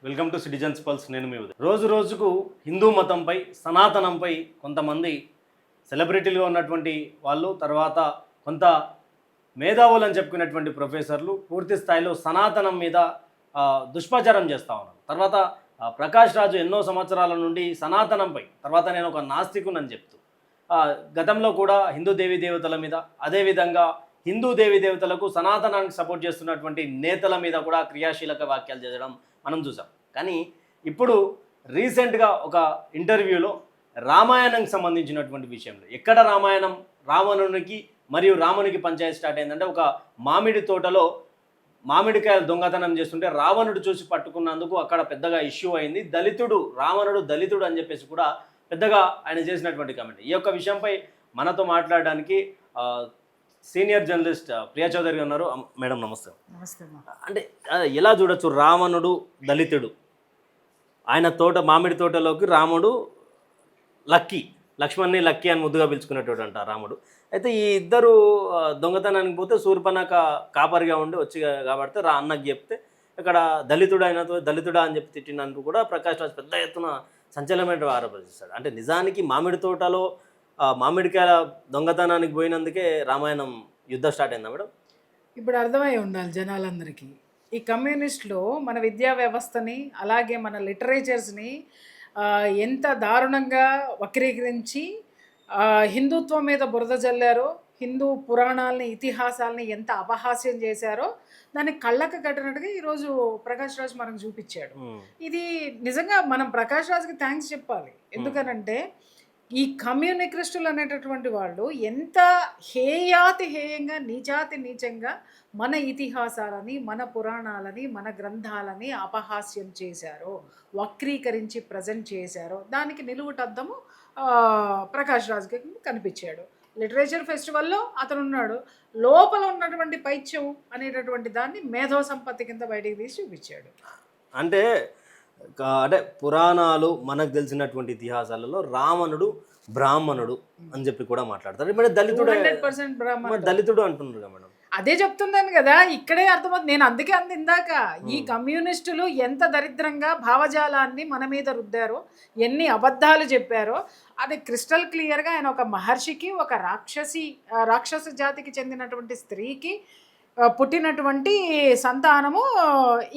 Welcome to citizens pulse. నేను మీ ఉదయ్. రోజు రోజుకు హిందూ మతంపై, సనాతనంపై కొంతమంది సెలబ్రిటీలుగా ఉన్నటువంటి వాళ్ళు, తర్వాత కొంత మేధావులు అని చెప్పుకునేటువంటి ప్రొఫెసర్లు పూర్తి స్థాయిలో సనాతనం మీద దుష్ప్రచారం చేస్తూ ఉన్నారు. తర్వాత ప్రకాష్ రాజు ఎన్నో సంవత్సరాల నుండి సనాతనంపై, తర్వాత నేను ఒక నాస్తికునని చెప్తూ గతంలో కూడా హిందూ దేవీ దేవతల మీద, అదేవిధంగా హిందూ దేవీ దేవతలకు సనాతనానికి సపోర్ట్ చేస్తున్నటువంటి నేతల మీద కూడా క్రియాశీలక వ్యాఖ్యలు చేయడం మనం చూసాం. కానీ ఇప్పుడు రీసెంట్గా ఒక ఇంటర్వ్యూలో రామాయణంకి సంబంధించినటువంటి విషయంలో, ఎక్కడ రామాయణం, రావణునికి మరియు రామునికి పంచాయతీ స్టార్ట్ అయిందంటే ఒక మామిడి తోటలో మామిడికాయలు దొంగతనం చేస్తుంటే రావణుడు చూసి పట్టుకున్నందుకు అక్కడ పెద్దగా ఇష్యూ అయింది. దళితుడు, రావణుడు దళితుడు అని చెప్పేసి కూడా పెద్దగా ఆయన చేసినటువంటి కామెంట్. ఈ యొక్క విషయంపై మనతో మాట్లాడడానికి సీనియర్ జర్నలిస్ట్ ప్రియా చౌదరి ఉన్నారు. మేడం నమస్తే. నమస్తే. అంటే ఎలా చూడొచ్చు, రావణుడు దళితుడు, ఆయన తోట మామిడి తోటలోకి రాముడు లక్ష్మణ్ని లక్కీ అని ముద్దుగా పిలుచుకునేటోడు అంట రాముడు. అయితే ఈ ఇద్దరు దొంగతనానికి పోతే శూర్పణఖ కాపరిగా ఉండి వచ్చి కాబట్టి అన్నకి చెప్తే ఇక్కడ దళితుడా అని చెప్పి తిట్టినందుకు కూడా ప్రకాష్ రాజ్ పెద్ద ఎత్తున సంచలనమైన ఆరోపిస్తాడు. అంటే నిజానికి మామిడి తోటలో మామిడికాయల దొంగతనానికి పోయినందుకే రామాయణం యుద్ధం స్టార్ట్ అయిందా మేడం? ఇప్పుడు అర్థమై ఉండాలి జనాలందరికీ, ఈ కమ్యూనిస్టులు మన విద్యా వ్యవస్థని, అలాగే మన లిటరేచర్స్ని ఎంత దారుణంగా వక్రీకరించి హిందుత్వం మీద బురద జల్లారో, హిందూ పురాణాలని, ఇతిహాసాలని ఎంత అపహాస్యం చేశారో దాన్ని కళ్ళకు కట్టినట్టుగా ఈరోజు ప్రకాష్ రాజ్ మనకు చూపించాడు. ఇది నిజంగా మనం ప్రకాష్ రాజ్కి థ్యాంక్స్ చెప్పాలి. ఎందుకనంటే ఈ కమ్యూనిస్టులు అనేటటువంటి వాళ్ళు ఎంత హేయంగా, నీచంగా మన ఇతిహాసాలని, మన పురాణాలని, మన గ్రంథాలని అపహాస్యం చేశారో, వక్రీకరించి ప్రజెంట్ చేశారో దానికి నిలువుటద్దము ప్రకాష్ రాజ్కి కనిపించాడు. లిటరేచర్ ఫెస్టివల్లో అతను ఉన్నాడు, లోపల ఉన్నటువంటి పైత్యం అనేటటువంటి దాన్ని మేధో సంపత్తి కింద బయటికి తీసి చూపించాడు. అంటే పురాణాలు మనకు తెలిసినటువంటి ఇతిహాసాలలో రావణుడు బ్రాహ్మణుడు అని చెప్పి కూడా మాట్లాడతారు. మరి దళితుడు 100% బ్రాహ్మణుడు, దళితుడు అంటున్నారు కదా మేడం. అదే చెప్తున్నాను కదా, ఇక్కడే అర్థమవుతుంది. నేను అందుకే ఇందాక ఈ కమ్యూనిస్టులు ఎంత దరిద్రంగా భావజాలాన్ని మన మీద రుద్దారో, ఎన్ని అబద్ధాలు చెప్పారో అది క్రిస్టల్ క్లియర్గా ఆయన ఒక మహర్షికి, ఒక రాక్షస జాతికి చెందినటువంటి స్త్రీకి పుట్టినటువంటి సంతానము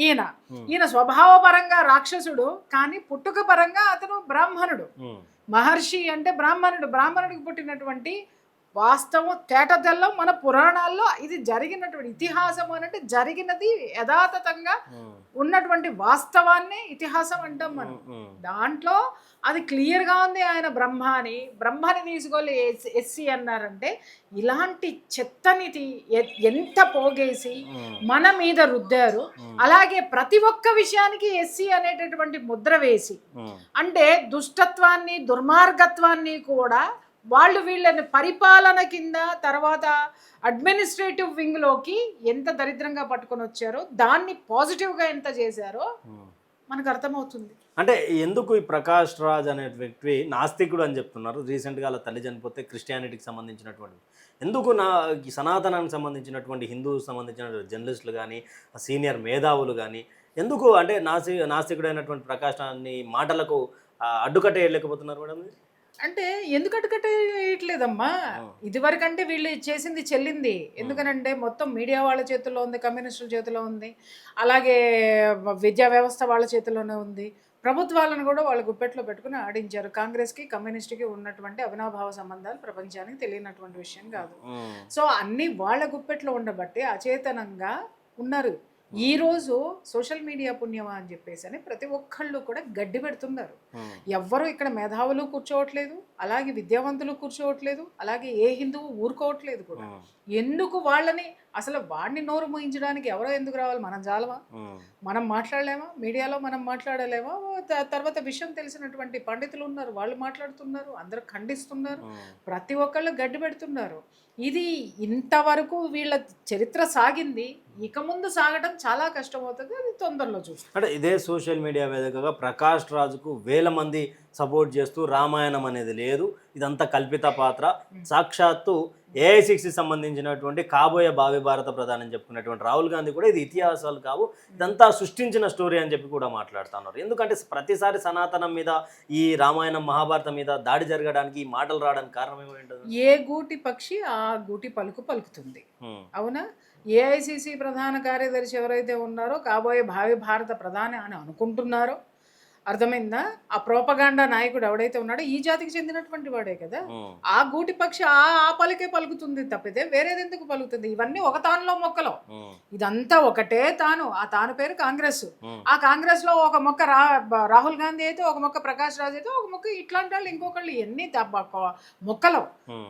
ఈయన స్వభావపరంగా రాక్షసుడు, కానీ పుట్టుక పరంగా అతను బ్రాహ్మణుడు. మహర్షి అంటే బ్రాహ్మణుడికి పుట్టినటువంటి వాస్తవం తేటతెల్లం మన పురాణాల్లో ఇది జరిగినటువంటి ఇతిహాసం అనంటే జరిగినది యథాతథంగా ఉన్నటువంటి వాస్తవాన్ని ఇతిహాసం అంటాం మనం. దాంట్లో అది క్లియర్గా ఉంది. ఆయన బ్రహ్మని తీసుకొని ఎస్సీ అన్నారంటే ఇలాంటి చెత్తనిది ఎంత పోగేసి మన మీద రుద్దారు. అలాగే ప్రతి ఒక్క విషయానికి ఎస్సీ అనేటటువంటి ముద్ర వేసి, అంటే దుష్టత్వాన్ని, దుర్మార్గత్వాన్ని కూడా వాళ్ళు వీళ్ళని పరిపాలన కింద, తర్వాత అడ్మినిస్ట్రేటివ్ వింగ్లోకి ఎంత దరిద్రంగా పట్టుకొని వచ్చారో, దాన్ని పాజిటివ్గా ఎంత చేశారో మనకు అర్థమవుతుంది. అంటే ఎందుకు ఈ ప్రకాష్ రాజ్ అనే వ్యక్తి నాస్తికుడు అని చెప్తున్నారు? రీసెంట్గా అలా తల్లి చనిపోతే క్రిస్టియానిటీకి సంబంధించినటువంటి, ఎందుకు సనాతనానికి సంబంధించినటువంటి హిందూ సంబంధించిన జర్నలిస్టులు కానీ, సీనియర్ మేధావులు కానీ ఎందుకు అంటే నాస్తికుడైనటువంటి ప్రకాష్ రాజ్ని మాటలకు అడ్డుకట్టేయలేకపోతున్నారు మేడం? అంటే ఎందుకు అడ్డుకట్టేయట్లేదమ్మా, ఇదివరకంటే వీళ్ళు చేసింది చెల్లింది. ఎందుకనంటే మొత్తం మీడియా వాళ్ళ చేతుల్లో ఉంది, కమ్యూనిస్టుల చేతిలో ఉంది, అలాగే విద్యా వ్యవస్థ వాళ్ళ చేతిలోనే ఉంది. ప్రభుత్వాలను కూడా వాళ్ళ గుప్పెట్లో పెట్టుకుని ఆడించారు. కాంగ్రెస్కి కమ్యూనిస్ట్కి ఉన్నటువంటి అవినాభావ సంబంధాలు ప్రపంచానికి తెలియనటువంటి విషయం కాదు. సో అన్నీ వాళ్ళ గుప్పెట్లో ఉండబట్టి అచేతనంగా ఉన్నారు. ఈరోజు సోషల్ మీడియా పుణ్యమా అని చెప్పేసి అని ప్రతి ఒక్కళ్ళు కూడా గడ్డి పెడుతున్నారు. ఎవ్వరూ ఇక్కడ మేధావులు కూర్చోవట్లేదు, అలాగే విద్యావంతులు కూర్చోవట్లేదు, అలాగే ఏ హిందువు ఊరుకోవట్లేదు కూడా. ఎందుకు వాళ్ళని అసలు వాడిని నోరు మోయించడానికి ఎవరో ఎందుకు రావాలి? మనం జాలమా? మనం మాట్లాడలేమా? మీడియాలో మనం మాట్లాడలేమా? తర్వాత విషయం తెలిసినటువంటి పండితులు ఉన్నారు, వాళ్ళు మాట్లాడుతున్నారు, అందరూ ఖండిస్తున్నారు, ప్రతి ఒక్కళ్ళు గడ్డి పెడుతున్నారు. ఇది ఇంతవరకు వీళ్ళ చరిత్ర సాగింది, ఇక ముందు సాగడం చాలా కష్టమవుతుంది. అది తొందరలో చూస్తాం. అంటే ఇదే సోషల్ మీడియా వేదికగా ప్రకాష్ రాజుకు వేల మంది సపోర్ట్ చేస్తూ రామాయణం అనేది లేదు, ఇదంతా కల్పిత పాత్ర, సాక్షాత్తు ఏఐసిసి సంబంధించినటువంటి కాబోయే భావి భారత ప్రధాని అని చెప్పుకున్నటువంటి రాహుల్ గాంధీ కూడా ఇది ఇతిహాసాలు కావు, ఇదంతా సృష్టించిన స్టోరీ అని చెప్పి కూడా మాట్లాడుతున్నారు. ఎందుకంటే ప్రతిసారి సనాతనం మీద, ఈ రామాయణం మహాభారతం మీద దాడి జరగడానికి, ఈ మాటలు రావడానికి కారణం ఏమైంటుంది? ఏ గూటి పక్షి ఆ గూటి పలుకు పలుకుతుంది. అవునా? ఏఐసిసి ప్రధాన కార్యదర్శి ఎవరైతే ఉన్నారో కాబోయే భావి భారత ప్రధాని అని అనుకుంటున్నారో, అర్థమైందా? ఆ ప్రోపగాండా నాయకుడు ఎవడైతే ఉన్నాడో ఈ జాతికి చెందినటువంటి వాడే కదా. ఆ గూటి పక్షి ఆ పలికే పలుకుతుంది తప్పితే వేరేది ఎందుకు పలుకుతుంది? ఇవన్నీ ఒక తానులో మొక్కలు, ఇదంతా ఒకటే తాను. ఆ తాను పేరు కాంగ్రెస్. ఆ కాంగ్రెస్ లో ఒక మొక్క రాహుల్ గాంధీ అయితే, ఒక మొక్క ప్రకాష్ రాజ్ అయితే, ఒక మొక్క ఇట్లాంటి వాళ్ళు ఇంకొకళ్ళు, ఎన్ని మొక్కలు.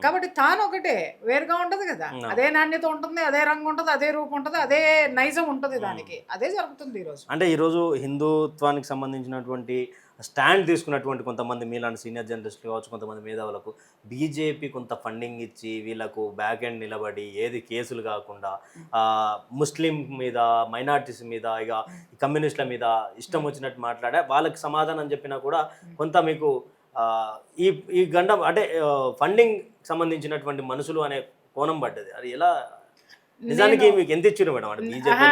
కాబట్టి తాను ఒకటే, వేరుగా ఉంటది కదా. అదే నాణ్యత ఉంటుంది, అదే రంగు ఉంటుంది, అదే రూపం ఉంటుంది, అదే నైజం ఉంటుంది దానికి. అదే జరుగుతుంది ఈరోజు. అంటే ఈరోజు హిందుత్వానికి సంబంధించినటువంటి స్టాండ్ తీసుకున్నటువంటి కొంతమంది మీలాంటి సీనియర్ జర్నలిస్టులు కావచ్చు, కొంతమంది మేధావులకు బీజేపీ కొంత ఫండింగ్ ఇచ్చి వీళ్ళకు బ్యాక్ ఎండ్ నిలబడి ఏది కేసులు కాకుండా ముస్లిం మీద, మైనార్టీస్ మీద, ఇక కమ్యూనిస్టుల మీద ఇష్టం వచ్చినట్టు మాట్లాడా, వాళ్ళకి సమాధానం చెప్పినా కూడా కొంత మీకు ఈ ఈ గండం అంటే ఫండింగ్ సంబంధించినటువంటి మనుషులు అనే కోణం పడ్డది. అది ఎలా నిజానికి మీకు ఎంత ఇచ్చారు మేడం? అంటే బీజేపీ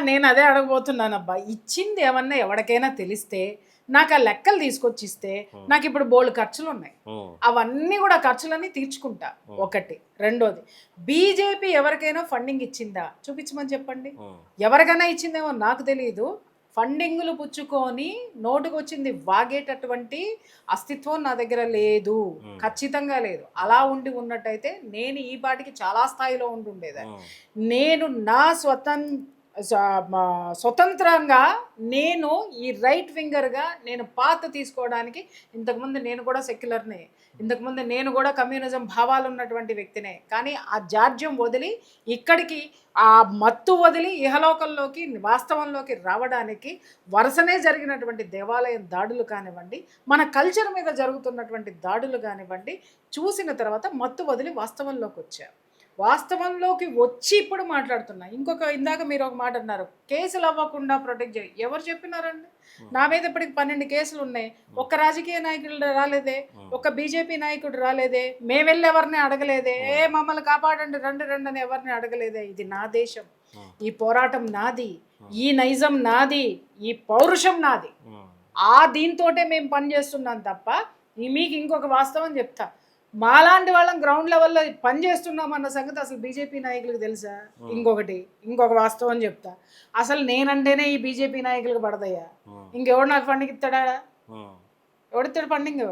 నేను అదే అడగబోతున్నాను అబ్బా. ఇచ్చింది ఏమన్నా ఎవరికైనా తెలిస్తే, నాకు ఆ లెక్కలు తీసుకొచ్చి ఇస్తే, నాకు ఇప్పుడు బోల్డ్ ఖర్చులు ఉన్నాయి, అవన్నీ కూడా ఖర్చులన్నీ తీర్చుకుంటా. ఒకటి. రెండోది, బీజేపీ ఎవరికైనా ఫండింగ్ ఇచ్చిందా చూపించమని చెప్పండి. ఎవరికైనా ఇచ్చిందేమో నాకు తెలియదు. ఫండింగులు పుచ్చుకొని నోటుకు వచ్చింది వాగేటటువంటి అస్తిత్వం నా దగ్గర లేదు, ఖచ్చితంగా లేదు. అలా ఉన్నట్టయితే నేను ఈ పాటికి చాలా స్థాయిలో ఉండేదాన్ని. నేను నా స్వతంత్రంగా నేను ఈ రైట్ వింగర్గా నేను పాత తీసుకోవడానికి, ఇంతకుముందు నేను కూడా సెక్యులర్నే, ఇంతకుముందు నేను కూడా కమ్యూనిజం భావాలు ఉన్నటువంటి వ్యక్తినే. కానీ ఆ జాడ్యం వదిలి ఇక్కడికి, ఆ మత్తు వదిలి ఇహలోకంలోకి, వాస్తవంలోకి రావడానికి వరుసనే జరిగినటువంటి దేవాలయం దాడులు కానివ్వండి, మన కల్చర్ మీద జరుగుతున్నటువంటి దాడులు కానివ్వండి, చూసిన తర్వాత మత్తు వదిలి వాస్తవంలోకి వచ్చారు. వాస్తవంలోకి వచ్చి ఇప్పుడు మాట్లాడుతున్నా. ఇందాక మీరు ఒక మాట అన్నారు, కేసులు అవ్వకుండా ప్రొటెక్ట్ చేయి. ఎవరు చెప్పినారండి? నా మీద ఇప్పటికి 12 కేసులు ఉన్నాయి. ఒక్క రాజకీయ నాయకుడు రాలేదే, ఒక్క బీజేపీ నాయకుడు రాలేదే, మేము వెళ్ళి ఎవరిని అడగలేదే, మమ్మల్ని కాపాడండి రండి రండి అని ఎవరిని అడగలేదే. ఇది నా దేశం, ఈ పోరాటం నాది, ఈ నైజం నాది, ఈ పౌరుషం నాది. దీంతోటే మేము పనిచేస్తున్నాం తప్ప, మీకు ఇంకొక వాస్తవం చెప్తా, మాలాంటి వాళ్ళం గ్రౌండ్ లెవెల్లో పనిచేస్తున్నాం అన్న సంగతి అసలు బీజేపీ నాయకులకు తెలుసా? ఇంకొక వాస్తవం చెప్తా, అసలు నేనంటేనే ఈ బీజేపీ నాయకులకు పడదయ్యా. ఇంకెవడు నాకు ఫండింగ్ ఇస్తాడా? ఎవడిస్తాడు ఫండింగ్?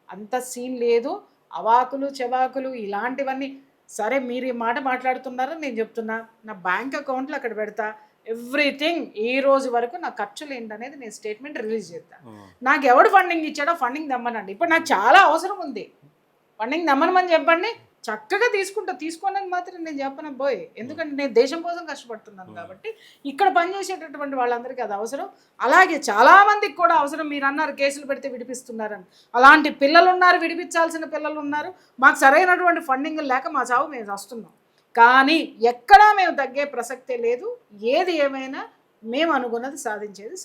అంత సీన్ లేదు. అవాకులు చెవాకులు ఇలాంటివన్నీ సరే. మీరు ఈ మాట మాట్లాడుతున్నారో నేను చెప్తున్నా, నా బ్యాంక్ అకౌంట్లో అక్కడ పెడతా, ఎవ్రీథింగ్. ఈ రోజు వరకు నా ఖర్చులు ఏంటనేది నేను స్టేట్మెంట్ రిలీజ్ చేస్తాను. నాకు ఎవడు ఫండింగ్ ఇచ్చాడో ఫండింగ్ దమ్మనండి. ఇప్పుడు నాకు చాలా అవసరం ఉంది, ఫండింగ్ నమ్మనమని చెప్పండి, చక్కగా తీసుకోనని మాత్రం నేను చెప్పను పోయి. ఎందుకంటే నేను దేశం కోసం కష్టపడుతున్నాను కాబట్టి ఇక్కడ పనిచేసేటటువంటి వాళ్ళందరికీ అది అవసరం. అలాగే చాలామందికి కూడా అవసరం. మీరు అన్నారు కేసులు పెడితే విడిపిస్తున్నారని, అలాంటి పిల్లలు ఉన్నారు, విడిపించాల్సిన పిల్లలు ఉన్నారు. మాకు సరైనటువంటి ఫండింగ్ లేక మా చావు మేము వస్తున్నాం. కానీ ఎక్కడా మేము తగ్గే ప్రసక్తే లేదు. ఏది ఏమైనా మేము అనుకున్నది సాధించేది.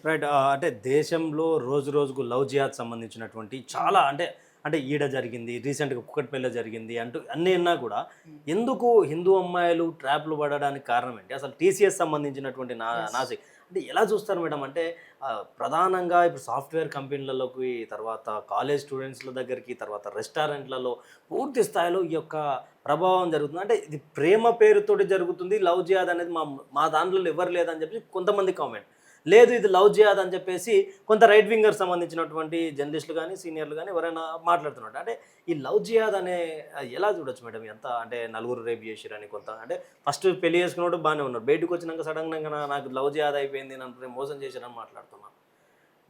రైట్. అంటే దేశంలో రోజు రోజుకు లవ్ జిహాద్ సంబంధించినటువంటి చాలా అంటే ఈడ జరిగింది, రీసెంట్గా కుక్కట్పల్లిలో జరిగింది అంటూ అన్నీ ఉన్నా కూడా ఎందుకు హిందూ అమ్మాయిలు ట్రాప్లు పడడానికి కారణం ఏంటి? అసలు టీసీఎస్ సంబంధించినటువంటి నాసిక్ అంటే ఎలా చూస్తారు మేడం? అంటే ప్రధానంగా ఇప్పుడు సాఫ్ట్వేర్ కంపెనీలలోకి, తర్వాత కాలేజ్ స్టూడెంట్స్ల దగ్గరికి, తర్వాత రెస్టారెంట్లలో పూర్తి స్థాయిలో ఈ యొక్క ప్రభావం జరుగుతుంది. అంటే ఇది ప్రేమ పేరుతోటి జరుగుతుంది, లవ్ జిహాద్ అనేది మా దాంట్లో ఎవరు లేదని చెప్పి కొంతమంది కామెంట్, లేదు ఇది లవ్ జిహాద్ అని చెప్పేసి కొంత రైట్ వింగర్ సంబంధించినటువంటి జర్నలిస్టులు కానీ సీనియర్లు కానీ ఎవరైనా మాట్లాడుతున్నారు. అంటే ఈ లవ్ జిహాద్ అనే ఎలా చూడొచ్చు మేడం? ఎంత అంటే నలుగురు రేపు చేసిరని, కొంత అంటే ఫస్ట్ పెళ్లి చేసుకున్నప్పుడు బాగానే ఉన్నారు, బయటకు వచ్చినాక సడన్గా నాకు లవ్ జిహాద్ అయిపోయింది, నన్ను మోసం చేశారని మాట్లాడుతున్నాను.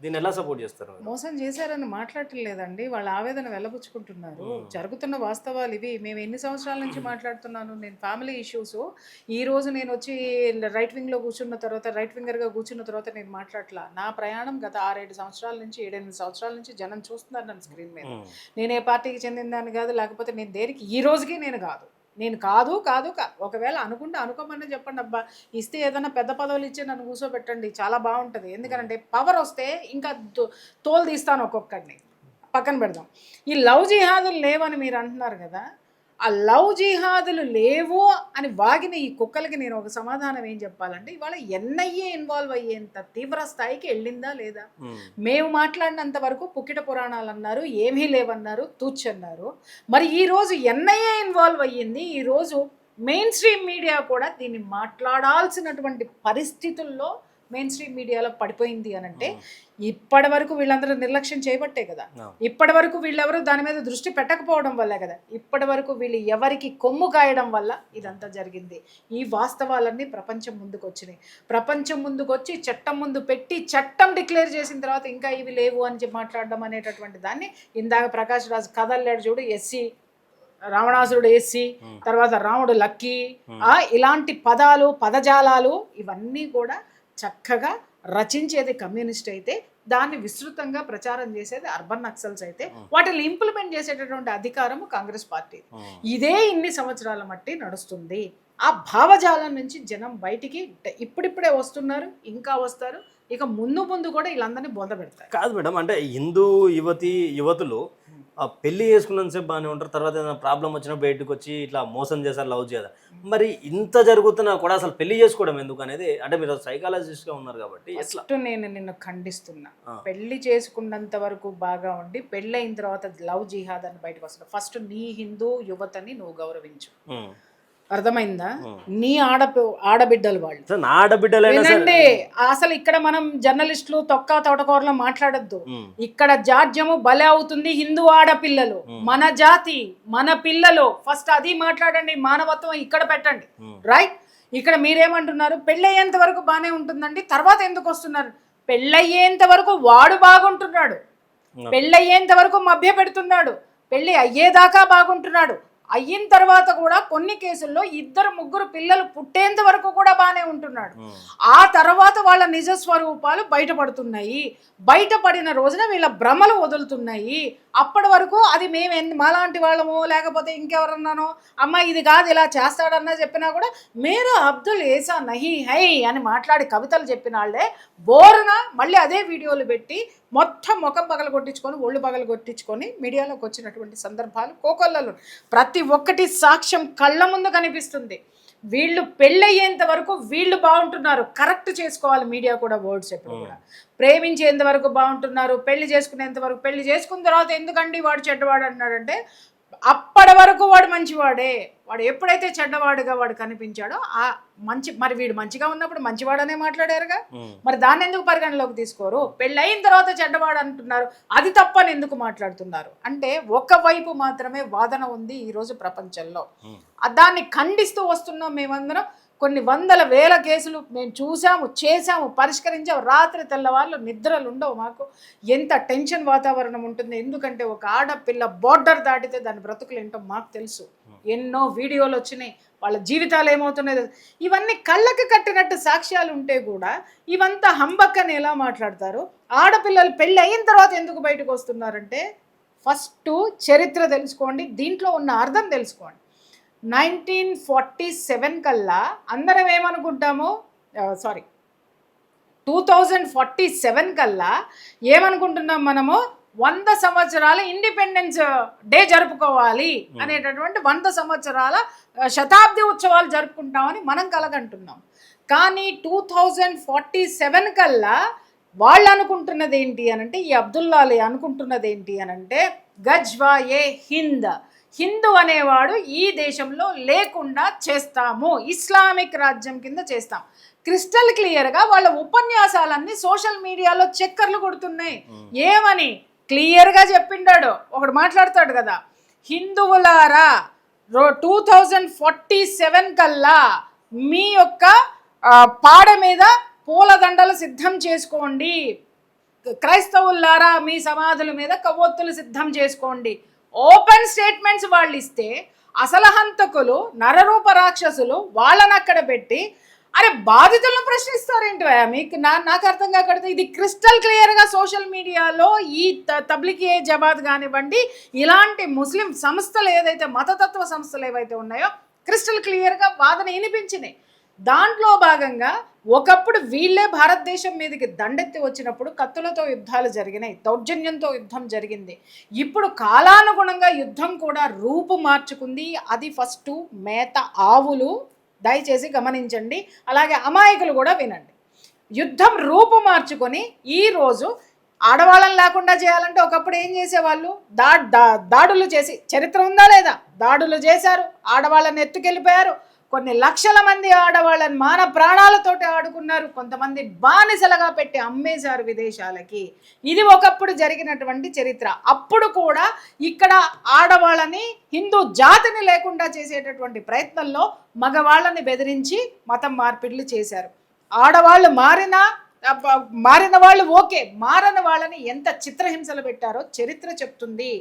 దీన్ని ఎలా సపోర్ట్ చేస్తారు? మోసం చేశారని మాట్లాడలేదండి, వాళ్ళ ఆవేదన వెళ్ళబుచ్చుకుంటున్నారు. జరుగుతున్న వాస్తవాలు ఇవి. మేము ఎన్ని సంవత్సరాల నుంచి మాట్లాడుతున్నాను, నేను ఫ్యామిలీ ఇష్యూస్. ఈ రోజు నేను వచ్చి రైట్ వింగ్లో కూర్చున్న తర్వాత, రైట్ వింగర్గా కూర్చున్న తర్వాత నేను మాట్లాడలా. నా ప్రయాణం గత 6-7 సంవత్సరాల నుంచి, 7-8 సంవత్సరాల నుంచి జనం చూస్తున్నారు నన్ను స్క్రీన్ మీద. నేను ఏ పార్టీకి చెందిన దాన్ని కాదు, లేకపోతే నేను దేనికి ఈ రోజుకి నేను కాదు. ఒకవేళ అనుకోమని చెప్పండి అబ్బా, ఇస్తే ఏదైనా పెద్ద పదవులు ఇచ్చి నన్ను కూర్చోబెట్టండి, చాలా బాగుంటుంది. ఎందుకంటే పవర్ వస్తే ఇంకా తోలు తీస్తాను ఒక్కొక్కడిని. పక్కన పెడదాం. ఈ లవ్ జిహాదులు లేవని మీరు అంటున్నారు కదా, ఆ లవ్ జిహాదులు లేవు అని వాగిన ఈ కుక్కలకి నేను ఒక సమాధానం ఏం చెప్పాలంటే, ఇవాళ ఎన్ఐఏ ఇన్వాల్వ్ అయ్యేంత తీవ్ర స్థాయికి వెళ్ళిందా లేదా? మేము మాట్లాడినంత వరకు పుక్కిట పురాణాలు అన్నారు, ఏమీ లేవన్నారు, తూచన్నారు. మరి ఈరోజు ఎన్ఐఏ ఇన్వాల్వ్ అయ్యింది. ఈరోజు మెయిన్ స్ట్రీమ్ మీడియా కూడా దీన్ని మాట్లాడాల్సినటువంటి పరిస్థితుల్లో మెయిన్ స్ట్రీమ్ మీడియాలో పడిపోయింది అని అంటే, ఇప్పటి వరకు వీళ్ళందరూ నిర్లక్ష్యం చేయబట్టే కదా, ఇప్పటి వరకు వీళ్ళెవరు దాని మీద దృష్టి పెట్టకపోవడం వల్లే కదా, ఇప్పటి వరకు వీళ్ళు ఎవరికి కొమ్ము కాయడం వల్ల ఇదంతా జరిగింది. ఈ వాస్తవాలన్నీ ప్రపంచం ముందుకు వచ్చినాయి. ప్రపంచం ముందుకు వచ్చి చట్టం ముందు పెట్టి చట్టం డిక్లేర్ చేసిన తర్వాత ఇంకా ఇవి లేవు అని చెప్పి మాట్లాడడం అనేటటువంటి దాన్ని ఇందాక ప్రకాష్ రాజు కథల్లాడు చూడు, ఎస్సీ రావణాసురుడు ఎస్సీ, తర్వాత రాముడు లక్కీ, ఇలాంటి పదాలు పదజాలాలు ఇవన్నీ కూడా చక్కగా రచించేది కమ్యూనిస్ట్ అయితే, దాన్ని విస్తృతంగా ప్రచారం చేసేది అర్బన్ నక్సల్స్ అయితే, వాటిని ఇంప్లిమెంట్ చేసేటటువంటి అధికారము కాంగ్రెస్ పార్టీ. ఇదే ఇన్ని సంవత్సరాల మట్టి నడుస్తుంది. ఆ భావజాలం నుంచి జనం బయటికి ఇప్పుడిప్పుడే వస్తున్నారు, ఇంకా వస్తారు, ఇక ముందు ముందు కూడా వీళ్ళందరినీ బోధ పెడతారు. కాదు మేడం, అంటే హిందూ యువతులు పెళ్లి చేసుకున్నంతసేపు బాగానే ఉంటారు, తర్వాత ఏదైనా ప్రాబ్లం వచ్చినా బయటకు వచ్చి ఇట్లా మోసం చేస్తారు, లవ్ చేయాలి. మరి ఇంత జరుగుతున్నా కూడా అసలు పెళ్లి చేసుకోవడం ఎందుకు అనేది, అంటే మీరు సైకాలజిస్ట్గా ఉన్నారు కాబట్టి ఫస్ట్ నేను నిన్ను ఖండిస్తున్నా. పెళ్లి చేసుకున్నంత వరకు బాగా ఉండి పెళ్ళి అయిన తర్వాత లవ్ జిహాద్ అని బయటకు వస్తున్నా. ఫస్ట్ నీ హిందూ యువతని నువ్వు గౌరవించు, అర్థమైందా? నీ ఆడబిడ్డలు వాళ్ళు, వినండి. అసలు ఇక్కడ మనం జర్నలిస్టులు తొక్క తోటకూరలో మాట్లాడద్దు. ఇక్కడ జాడ్యము బలే అవుతుంది హిందూ ఆడపిల్లలు, మన జాతి, మన పిల్లలు. ఫస్ట్ అది మాట్లాడండి, మానవత్వం ఇక్కడ పెట్టండి, రైట్? ఇక్కడ మీరేమంటున్నారు, పెళ్ళయ్యేంత వరకు బాగానే ఉంటుందండి, తర్వాత ఎందుకు వస్తున్నారు? పెళ్ళయ్యేంత వరకు వాడు బాగుంటున్నాడు, పెళ్ళయ్యేంత వరకు మభ్య పెడుతున్నాడు, పెళ్ళి అయ్యేదాకా బాగుంటున్నాడు. అయిన తర్వాత కూడా కొన్ని కేసుల్లో 2-3 పిల్లలు పుట్టేంత వరకు కూడా బాగానే ఉంటున్నాడు. ఆ తర్వాత వాళ్ళ నిజ స్వరూపాలు బయటపడుతున్నాయి. బయటపడిన రోజున వీళ్ళ భ్రమలు వదులుతున్నాయి. అప్పటి వరకు అది మేము మాలాంటి వాళ్ళము లేకపోతే ఇంకెవరన్నానో అమ్మ ఇది కాదు ఇలా చేస్తాడన్నా చెప్పినా కూడా మీరు అబ్దుల్ ఏసా నహీ హై అని మాట్లాడి కవితలు చెప్పిన వాళ్ళే బోరున మళ్ళీ అదే వీడియోలు పెట్టి మొత్తం ముఖం పగలు కొట్టించుకొని ఒళ్ళు పగలు కొట్టించుకొని మీడియాలోకి వచ్చినటువంటి సందర్భాలు కోకొల్లలు. ప్రతి ఒక్కటి సాక్ష్యం కళ్ళ ముందు కనిపిస్తుంది. వీళ్ళు పెళ్ళయ్యేంత వరకు వీళ్ళు బాగుంటున్నారు, కరెక్ట్ చేసుకోవాలి మీడియా కూడా వర్డ్స్ ఎప్పుడు కూడా. ప్రేమించేంత వరకు బాగుంటున్నారు, పెళ్లి చేసుకునేంత వరకు, పెళ్లి చేసుకున్న తర్వాత ఎందుకండి వాడు చెడ్డవాడు అన్నాడంటే, అప్పటి వరకు వాడు మంచివాడే. వాడు ఎప్పుడైతే చెడ్డవాడుగా వాడు కనిపించాడో ఆ మరి వీడు మంచిగా ఉన్నప్పుడు మంచివాడనే మాట్లాడారుగా, మరి దాన్ని ఎందుకు పరిగణలోకి తీసుకోరు? పెళ్ళయిన తర్వాత చెడ్డవాడు అంటున్నారు, అది తప్పని ఎందుకు మాట్లాడుతున్నారు అంటే, ఒకవైపు మాత్రమే వాదన ఉంది ఈరోజు ప్రపంచంలో. దాన్ని ఖండిస్తూ వస్తున్నాం మేమందరం. కొన్ని వందల వేల కేసులు మేము చూసాము, చేసాము, పరిష్కరించాము. రాత్రి తెల్లవాళ్ళు నిద్రలు ఉండవు మాకు. ఎంత టెన్షన్ వాతావరణం ఉంటుంది. ఎందుకంటే ఒక ఆడపిల్ల బోర్డర్ దాటితే దాని బ్రతుకులు ఏంటో మాకు తెలుసు. ఎన్నో వీడియోలు వచ్చినాయి, వాళ్ళ జీవితాలు ఏమవుతున్నాయి. ఇవన్నీ కళ్ళకి కట్టినట్టు సాక్ష్యాలు ఉంటే కూడా ఇవంతా హంబక్కని ఎలా మాట్లాడతారు? ఆడపిల్లలు పెళ్ళి అయిన తర్వాత ఎందుకు బయటకు వస్తున్నారంటే, ఫస్ట్ చరిత్ర తెలుసుకోండి, దీంట్లో ఉన్న అర్థం తెలుసుకోండి. 1947 కల్లా అందరం ఏమనుకుంటాము, 2047 కల్లా ఏమనుకుంటున్నాం మనము, 100 సంవత్సరాల ఇండిపెండెన్స్ డే జరుపుకోవాలి అనేటటువంటి 100 సంవత్సరాల శతాబ్ది ఉత్సవాలు జరుపుకుంటామని మనం కలగంటున్నాం. కానీ 2047 కల్లా వాళ్ళు అనుకుంటున్నది ఏంటి అనంటే, ఈ అబ్దుల్లాలే అనుకుంటున్నది ఏంటి అనంటే, గజ్వాయే హింద్, హిందూ అనేవాడు ఈ దేశంలో లేకుండా చేస్తాము, ఇస్లామిక్ రాజ్యం కింద చేస్తాం. క్రిస్టల్ క్లియర్గా వాళ్ళ ఉపన్యాసాలన్నీ సోషల్ మీడియాలో చక్కర్లు కొడుతున్నాయి. ఏమని క్లియర్గా చెప్పిండాడు, ఒకడు మాట్లాడతాడు కదా, హిందువులారా 2047 కల్లా మీ యొక్క పాడ మీద పూలదండలు సిద్ధం చేసుకోండి, క్రైస్తవులారా మీ సమాధుల మీద కవ్వొత్తులు సిద్ధం చేసుకోండి. ఓపెన్ స్టేట్మెంట్స్ వాళ్ళు ఇస్తే అసలు హంతకులు నరరూప రాక్షసులు వాళ్ళని అక్కడ పెట్టి అరే బాధితులను ప్రశ్నిస్తారేంటి మీకు? నాకు అర్థం కాకూడదు. ఇది క్రిస్టల్ క్లియర్గా సోషల్ మీడియాలో ఈ తబ్లిగీ జమాత్ కానివ్వండి, ఇలాంటి ముస్లిం సంస్థలు ఏదైతే మతతత్వ సంస్థలు ఏవైతే ఉన్నాయో క్రిస్టల్ క్లియర్గా వాదన వినిపించినాయి. దాంట్లో భాగంగా ఒకప్పుడు వీళ్ళే భారతదేశం మీదకి దండెత్తి వచ్చినప్పుడు కత్తులతో యుద్ధాలు జరిగినాయి, దౌర్జన్యంతో యుద్ధం జరిగింది. ఇప్పుడు కాలానుగుణంగా యుద్ధం కూడా రూపు మార్చుకుంది. అది ఫస్ట్ మేత ఆవులు, దయచేసి గమనించండి, అలాగే అమాయకులు కూడా వినండి. యుద్ధం రూపు మార్చుకొని ఈరోజు ఆడవాళ్ళని లేకుండా చేయాలంటే ఒకప్పుడు ఏం చేసేవాళ్ళు, దాడులు చేసి, చరిత్ర ఉందా లేదా, దాడులు చేశారు, ఆడవాళ్ళని ఎత్తుకెళ్ళిపోయారు, కొన్ని లక్షల మంది ఆడవాళ్ళని మాన ప్రాణాలతోటి ఆడుకున్నారు, కొంతమంది బానిసలుగా పెట్టి అమ్మేశారు విదేశాలకి. ఇది ఒకప్పుడు జరిగినటువంటి చరిత్ర. అప్పుడు కూడా ఇక్కడ ఆడవాళ్ళని, హిందూ జాతిని లేకుండా చేసేటటువంటి ప్రయత్నంలో మగవాళ్ళని బెదిరించి మతం మార్పిడులు చేశారు. ఆడవాళ్ళు మారిన వాళ్ళు ఓకే, మారని వాళ్ళని ఎంత చిత్రహింసలు పెట్టారో చరిత్ర చెప్తుంది.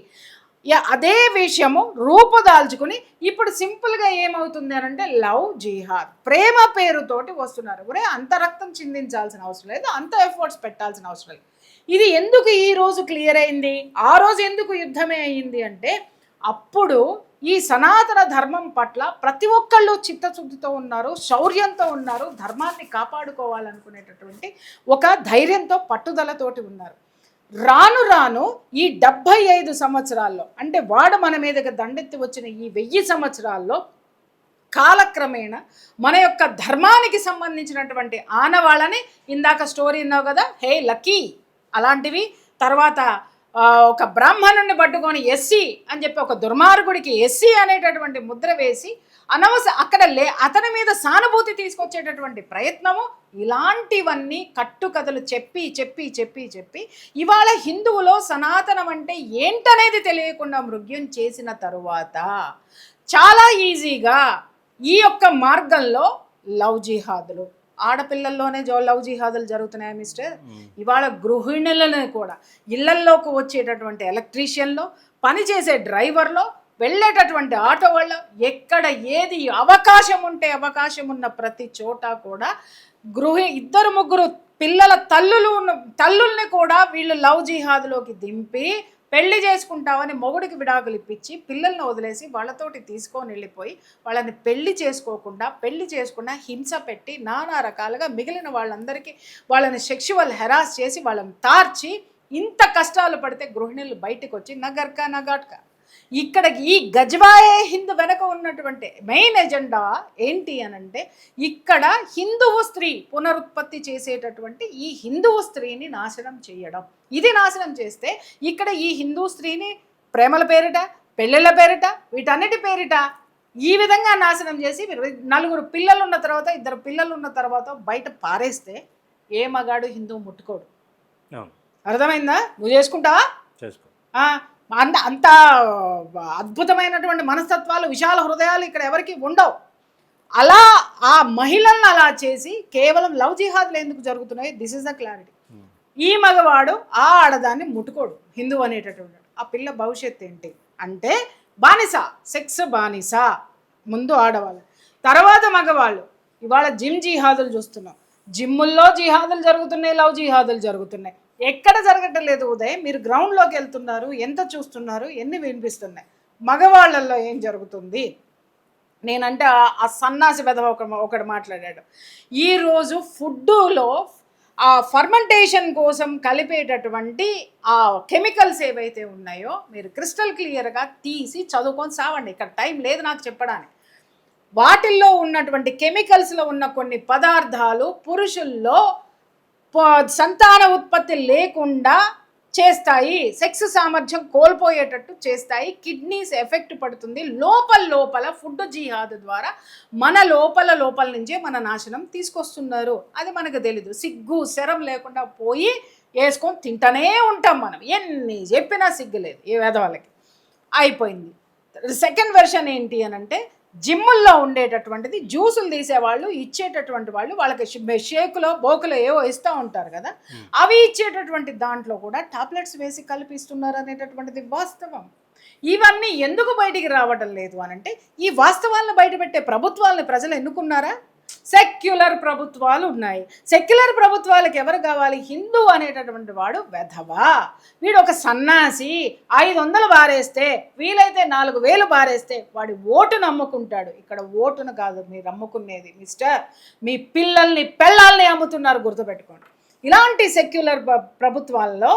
అదే విషయము రూపుదాల్చుకుని ఇప్పుడు సింపుల్గా ఏమవుతుంది అని అంటే లవ్ జిహాద్, ప్రేమ పేరుతోటి వస్తున్నారు. ఒరే అంత రక్తం చిందించాల్సిన అవసరం లేదు, అంత ఎఫర్ట్స్ పెట్టాల్సిన అవసరం లేదు. ఇది ఎందుకు ఈ రోజు క్లియర్ అయింది, ఆ రోజు ఎందుకు యుద్ధమే అయింది అంటే అప్పుడు ఈ సనాతన ధర్మం పట్ల ప్రతి ఒక్కళ్ళు చిత్తశుద్ధితో ఉన్నారు, శౌర్యంతో ఉన్నారు, ధర్మాన్ని కాపాడుకోవాలనుకునేటటువంటి ఒక ధైర్యంతో పట్టుదలతోటి ఉన్నారు. రాను రాను ఈ 75 సంవత్సరాల్లో, అంటే వాడు మన మీదకి దండెత్తి వచ్చిన ఈ 1000 సంవత్సరాల్లో కాలక్రమేణా మన యొక్క ధర్మానికి సంబంధించినటువంటి ఆనవాళ్ళని, ఇందాక స్టోరీ ఉన్నావు కదా హే లక్కీ అలాంటివి, తర్వాత ఒక బ్రాహ్మణుడిని పట్టుకొని ఎస్సీ అని చెప్పి ఒక దుర్మార్గుడికి ఎస్సీ అనేటటువంటి ముద్ర వేసి అక్కడ అతని మీద సానుభూతి తీసుకొచ్చేటటువంటి ప్రయత్నము, ఇలాంటివన్నీ కట్టుకథలు చెప్పి చెప్పి చెప్పి చెప్పి ఇవాళ హిందువులో సనాతనం అంటే ఏంటనేది తెలియకుండా మృగ్యం చేసిన తరువాత చాలా ఈజీగా ఈ యొక్క మార్గంలో లవ్ జిహాదులు, ఆడపిల్లల్లోనే లవ్ జిహాదులు జరుగుతున్నాయి మిస్టర్. ఇవాళ గృహిణులను కూడా, ఇళ్లల్లోకి వచ్చేటటువంటి ఎలక్ట్రీషియన్లో, పనిచేసే డ్రైవర్లో, వెళ్ళేటటువంటి ఆటో వాళ్ళ, ఎక్కడ ఏది అవకాశం ఉంటే అవకాశం ఉన్న ప్రతి చోట కూడా 2-3 పిల్లల తల్లుల్ని కూడా వీళ్ళు లవ్ జిహాద్లోకి దింపి పెళ్లి చేసుకుంటామని మొగుడికి విడాకులు ఇప్పించి పిల్లల్ని వదిలేసి వాళ్ళతోటి తీసుకొని వెళ్ళిపోయి వాళ్ళని పెళ్లి చేసుకుండా హింస పెట్టి నానా రకాలుగా మిగిలిన వాళ్ళందరికీ వాళ్ళని సెక్షువల్ హెరాస్ చేసి వాళ్ళని తార్చి ఇంత కష్టాలు పడితే గృహిణులు బయటకు వచ్చి నగర్కా నగాట్కా. ఇక్కడ ఈ గజ్వాయే హిందూ వెనక ఉన్నటువంటి మెయిన్ ఎజెండా ఏంటి అనంటే ఇక్కడ హిందువు స్త్రీ పునరుత్పత్తి చేసేటటువంటి ఈ హిందువు స్త్రీని నాశనం చేయడం. ఇది నాశనం చేస్తే ఇక్కడ ఈ హిందూ స్త్రీని ప్రేమల పేరిట, పెళ్ళిళ్ళ పేరిట, వీటన్నిటి పేరిట ఈ విధంగా నాశనం చేసి 4 పిల్లలు ఉన్న తర్వాత, 2 పిల్లలు ఉన్న తర్వాత బయట పారేస్తే ఏ మగాడు హిందువు ముట్టుకోడు. అర్థమైందా? నువ్వు చేసుకుంటావా? అంత అద్భుతమైనటువంటి మనస్తత్వాలు, విశాల హృదయాలు ఇక్కడ ఎవరికి ఉండవు. అలా ఆ మహిళలను అలా చేసి కేవలం లవ్ జిహాద్లు ఎందుకు జరుగుతున్నాయి, దిస్ ఇస్ ద క్లారిటీ. ఈ మగవాడు ఆ ఆడదాన్ని ముట్టుకోడు హిందూ అనేటటువంటి. ఆ పిల్ల భవిష్యత్తు ఏంటి అంటే బానిస, సెక్స్ బానిస. ముందు ఆడవాళ్ళు, తర్వాత మగవాళ్ళు. ఇవాళ జిహాదులు చూస్తున్నాం, జిమ్ముల్లో జిహాదులు జరుగుతున్నాయి, లవ్ జిహాదులు జరుగుతున్నాయి. ఎక్కడ జరగటం లేదు ఉదయ్, మీరు గ్రౌండ్లోకి వెళ్తున్నారు, ఎంత చూస్తున్నారు, ఎన్ని వినిపిస్తున్నాయి. మగవాళ్ళల్లో ఏం జరుగుతుంది నేనంటే ఆ సన్నాసి వెధవ ఒకడు మాట్లాడాడు. ఈరోజు ఫుడ్డులో ఆ ఫర్మెంటేషన్ కోసం కలిపేటటువంటి ఆ కెమికల్స్ ఏవైతే ఉన్నాయో మీరు క్రిస్టల్ క్లియర్గా తీసి చదువుకొని సావండి, ఇక్కడ టైం లేదు నాకు చెప్పడానికి. వాటిల్లో ఉన్నటువంటి కెమికల్స్లో ఉన్న కొన్ని పదార్థాలు పురుషుల్లో సంతాన ఉత్పత్తి లేకుండా చేస్తాయి, సెక్స్ సామర్థ్యం కోల్పోయేటట్టు చేస్తాయి, కిడ్నీస్ ఎఫెక్ట్ పడుతుంది. లోపల ఫుడ్ జిహాద్ ద్వారా మన లోపల నుంచే మన నాశనం తీసుకొస్తున్నారు. అది మనకు తెలీదు. సిగ్గు శరం లేకుండా పోయి వేసుకొని తింటూనే ఉంటాం మనం, ఎన్ని చెప్పినా సిగ్గు లేదు ఏ వేదవాళ్ళకి. అయిపోయింది. సెకండ్ వెర్షన్ ఏంటి అని అంటే జిమ్ముల్లో ఉండేటటువంటిది జ్యూసులు తీసేవాళ్ళు, ఇచ్చేటటువంటి వాళ్ళు వాళ్ళకి షేకులో బోకులో ఏవో ఇస్తూ ఉంటారు కదా, అవి ఇచ్చేటటువంటి దాంట్లో కూడా టాబ్లెట్స్ వేసి కల్పిస్తున్నారు అనేటటువంటిది వాస్తవం. ఇవన్నీ ఎందుకు బయటికి రావడం లేదు అని అంటే ఈ వాస్తవాలను బయటపెట్టే ప్రభుత్వాలను ప్రజలు ఎన్నుకున్నారా? సెక్యులర్ ప్రభుత్వాలు ఉన్నాయి. సెక్యులర్ ప్రభుత్వాలకు ఎవరు కావాలి? హిందూ అనేటటువంటి వాడు వెధవా, వీడు ఒక సన్నాసి, 500 బారేస్తే వీలైతే 4000 బారేస్తే వాడి ఓటు నమ్ముకుంటాడు. ఇక్కడ ఓటును కాదు మీరు అమ్ముకునేది మిస్టర్, మీ పిల్లల్ని పెళ్ళాలని అమ్ముతున్నారు, గుర్తుపెట్టుకోండి. ఇలాంటి సెక్యులర్ ప్రభుత్వాల్లో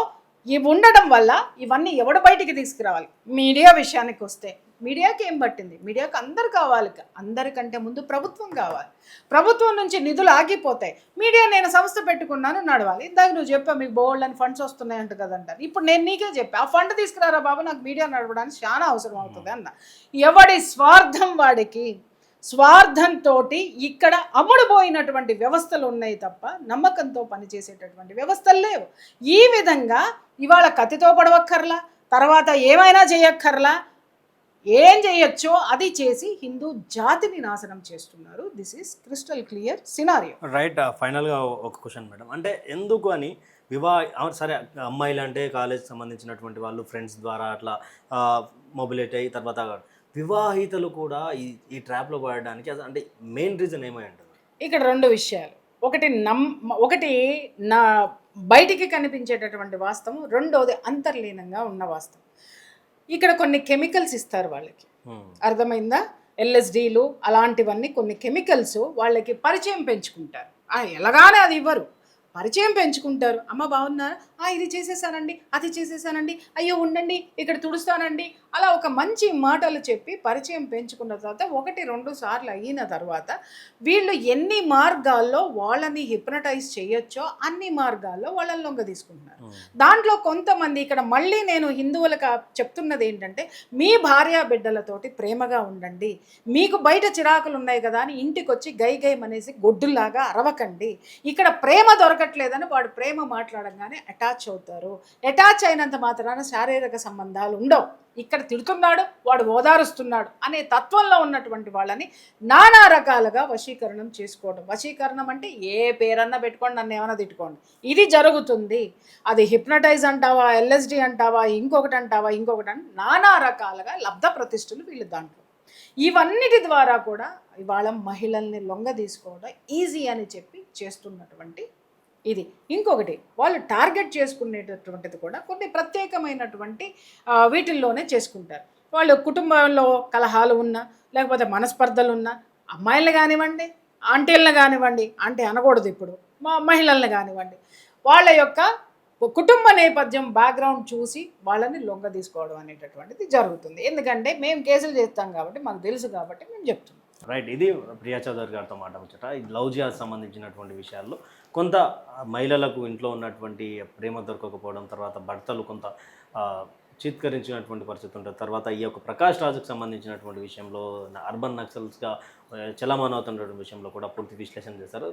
ఇవి ఉండడం వల్ల ఇవన్నీ ఎవడు బయటికి తీసుకురావాలి? మీడియా విషయానికి వస్తే మీడియాకి ఏం పట్టింది? మీడియాకి అందరు కావాలి, అందరికంటే ముందు ప్రభుత్వం కావాలి. ప్రభుత్వం నుంచి నిధులు ఆగిపోతాయి. మీడియా నేను సంస్థ పెట్టుకున్నాను నడవాలి. ఇందాక నువ్వు చెప్పా మీకు బోల్డ్ అని ఫండ్స్ వస్తున్నాయంట కదంటారు. ఇప్పుడు నేను నీకే చెప్పా, ఆ ఫండ్ తీసుకురారా బాబు, నాకు మీడియా నడవడానికి చాలా అవసరం అవుతుంది అన్న. ఎవడి స్వార్థం వాడికి, స్వార్థంతో ఇక్కడ అమ్ముడుపోయినటువంటి వ్యవస్థలు ఉన్నాయి తప్ప నమ్మకంతో పనిచేసేటటువంటి వ్యవస్థలు లేవు. ఈ విధంగా ఇవాళ కత్తితో పడవక్కర్లా, తర్వాత ఏమైనా చేయక్కర్లా, ఏం చేయొచ్చో అది చేసి హిందూ జాతిని నాశనం చేస్తున్నారు. This is crystal clear scenario. Right. ఫైనల్గా ఒక క్వశ్చన్ మేడం, అంటే ఎందుకు అని సరే అమ్మాయిలు అంటే కాలేజ్కి సంబంధించినటువంటి వాళ్ళు ఫ్రెండ్స్ ద్వారా అట్లా మొబిలైట్ అయ్యి తర్వాత వివాహితలు కూడా ఈ ట్రాప్లో పడడానికి అంటే మెయిన్ రీజన్ ఏమై ఉంటుంది? ఇక్కడ 2 విషయాలు. ఒకటి నా బయటికి కనిపించేటటువంటి వాస్తవం, రెండోది అంతర్లీనంగా ఉన్న వాస్తవం. ఇక్కడ కొన్ని కెమికల్స్ ఇస్తారు వాళ్ళకి, అర్థమైందా? LSDలు అలాంటివన్నీ కొన్ని కెమికల్స్ వాళ్ళకి పరిచయం పెంచుకుంటారు. ఎలాగానే అది ఇవ్వరు, పరిచయం పెంచుకుంటారు. అమ్మ బాగున్నారా, ఇది చేసేసానండి, అది చేసేసానండి, అయ్యో ఉండండి ఇక్కడ తుడుస్తానండి, అలా ఒక మంచి మాటలు చెప్పి పరిచయం పెంచుకున్న తర్వాత 1-2 సార్లు అయిన తర్వాత వీళ్ళు ఎన్ని మార్గాల్లో వాళ్ళని హిప్నటైజ్ చేయొచ్చో అన్ని మార్గాల్లో వాళ్ళని లొంగ తీసుకుంటున్నారు. దాంట్లో కొంతమంది ఇక్కడ మళ్ళీ నేను హిందువులకు చెప్తున్నది ఏంటంటే, మీ భార్య బిడ్డలతోటి ప్రేమగా ఉండండి. మీకు బయట చిరాకులు ఉన్నాయి కదా అని ఇంటికి వచ్చి గై అనేసి గొడ్డులాగా అరవకండి. ఇక్కడ ప్రేమ దొరకట్లేదని వాడు ప్రేమ మాట్లాడంగానే అటాచ్ అవుతారు. అటాచ్ అయినంత మాత్రాన శారీరక సంబంధాలు ఉండవు. ఇక్కడ తిడుతున్నాడు, వాడు ఓదారుస్తున్నాడు అనే తత్వంలో ఉన్నటువంటి వాళ్ళని నానా రకాలుగా వశీకరణం చేసుకోవడం. వశీకరణం అంటే ఏ పేరన్నా పెట్టుకోండి, నన్ను ఏమైనా తిట్టుకోండి, ఇది జరుగుతుంది. అది హిప్నటైజ్ అంటావా, LSD అంటావా, ఇంకొకటి అంటావా, ఇంకొకటి అంటే నానా రకాలుగా లబ్ధ ప్రతిష్ఠలు వీళ్ళు దాంట్లో. ఇవన్నిటి ద్వారా కూడా ఇవాళ మహిళల్ని లొంగ తీసుకోవడం ఈజీ అని చెప్పి చేస్తున్నటువంటి ఇది. ఇంకొకటి వాళ్ళు టార్గెట్ చేసుకునేటటువంటిది కూడా కొన్ని ప్రత్యేకమైనటువంటి వీటిల్లోనే చేసుకుంటారు. వాళ్ళు కుటుంబంలో కలహాలు ఉన్నా, లేకపోతే మనస్పర్ధలు ఉన్నా, అమ్మాయిలను కానివ్వండి, ఆంటీలను కానివ్వండి, ఆంటీ అనకూడదు ఇప్పుడు, మహిళలను కానివ్వండి, వాళ్ళ యొక్క కుటుంబ నేపథ్యం బ్యాక్గ్రౌండ్ చూసి వాళ్ళని లొంగ తీసుకోవడం అనేటటువంటిది జరుగుతుంది. ఎందుకంటే మేము కేసులు చేస్తాం కాబట్టి మాకు తెలుసు కాబట్టి మేము చెప్తున్నాం. రైట్. ఇది ప్రియా చౌదరి గారితో మాట ముచ్చట. ఈ లవ్ జిహాద్ సంబంధించినటువంటి విషయాల్లో కొంత మహిళలకు ఇంట్లో ఉన్నటువంటి ప్రేమ దొరకకపోవడం, తర్వాత భర్తలు కొంత చిత్కరించినటువంటి పరిస్థితి ఉంటుంది. తర్వాత ఈ యొక్క ప్రకాష్ రాజుకు సంబంధించినటువంటి విషయంలో అర్బన్ నక్సల్స్గా చలామణి అవుతున్నటువంటి విషయంలో కూడా పూర్తి విశ్లేషణ చేశారు.